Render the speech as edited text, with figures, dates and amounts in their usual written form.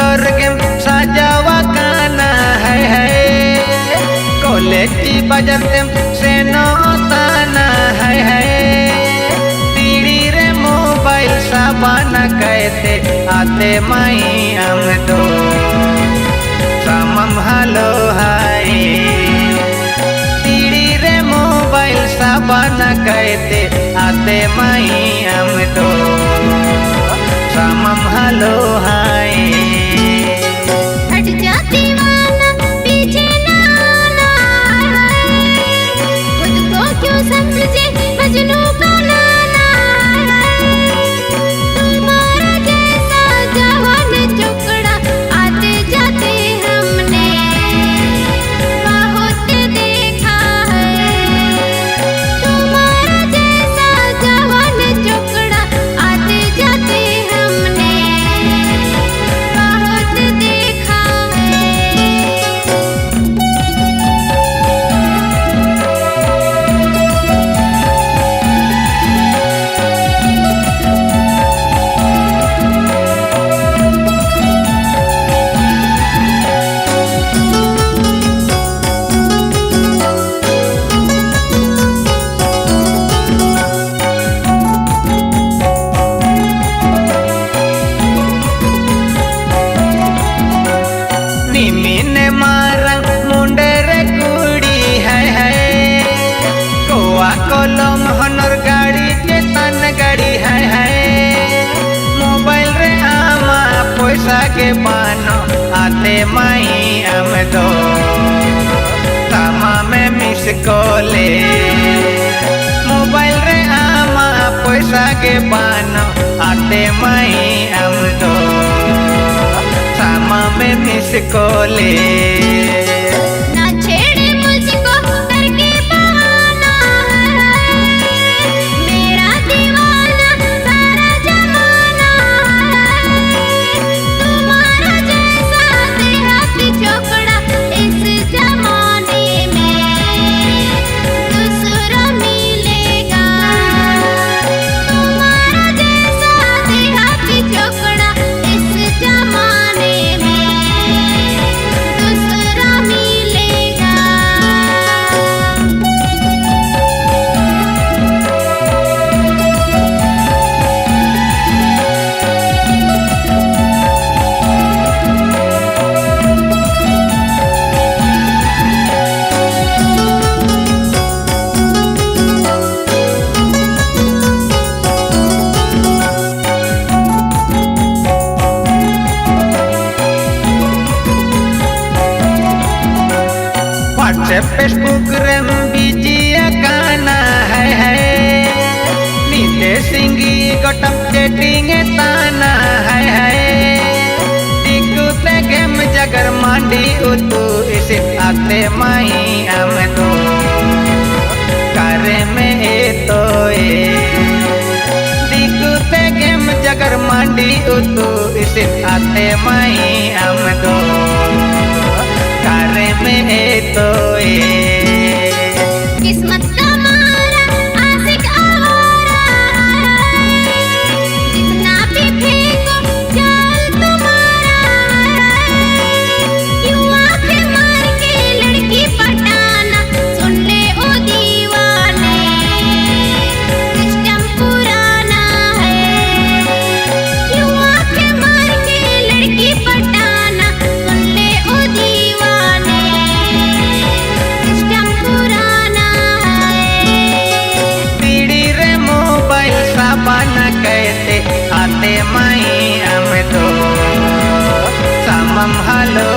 सुंदर गेम साजावा काना है कॉलेजी बजते से नौताना है पीड़ी रे मोबाइल साबाना कहते आते माई हम तो समम हलो हाय पीड़ी रे मोबाइल साबाना कहते आते माई हम तो समम हलो हाय हट जाती वाला पीछे ना आना खुद को क्यों समझे मजनू का नाना तुम्हारा जैसा जवान टुकड़ा आते जाते हमने बहुत देखा है तुम्हारा जैसा जवान टुकड़ा आते जाते हमने बहुत देखा है। निमीने मारा मुंडे रे कुड़ी है कोआ कोलम हनर गाड़ी के तन गाड़ी है मोबाइल रे आमा पैसा के पानो आते माई हम दो तामा में मिस कोले मोबाइल रे आमा पैसा के पानो आते माई हम दो सामा में मिस कोले ना छेड़े मुझको करके बहाना है मेरा दीवाना सारा जमाना है तुम्हारा जैसा देहाती छोकरा इस जमाने में दूसरा मिलेगा तुम्हारा जैसा देहाती छोकरा इस जमाने में दूसरा मिलेगा। व्हाट्सएप फेसबुक रे बिजिया गाना है नीले सिंगी गटम चेटिंग ताना है टिकुते गेम जगर मांडी उतू इसे आते माई हम तो करे में ए तो टिकुते गेम जगर मांडी उतू इसे आते माई हम तो करे में ए तो किस्मत का मारा आशिक आवारा जितना भी फेंको जाल तुम्हारा यूं आंखें मार के लड़की पटाना सुन ले ओ दीवाने सिस्टम पुराना है यूं आंखें मार के लड़की पटाना सुन ले ओ दीवाने सिस्टम पुराना है। पीड़ी रे मोबाइल साबाना कहते आते माई हम तो समम हलो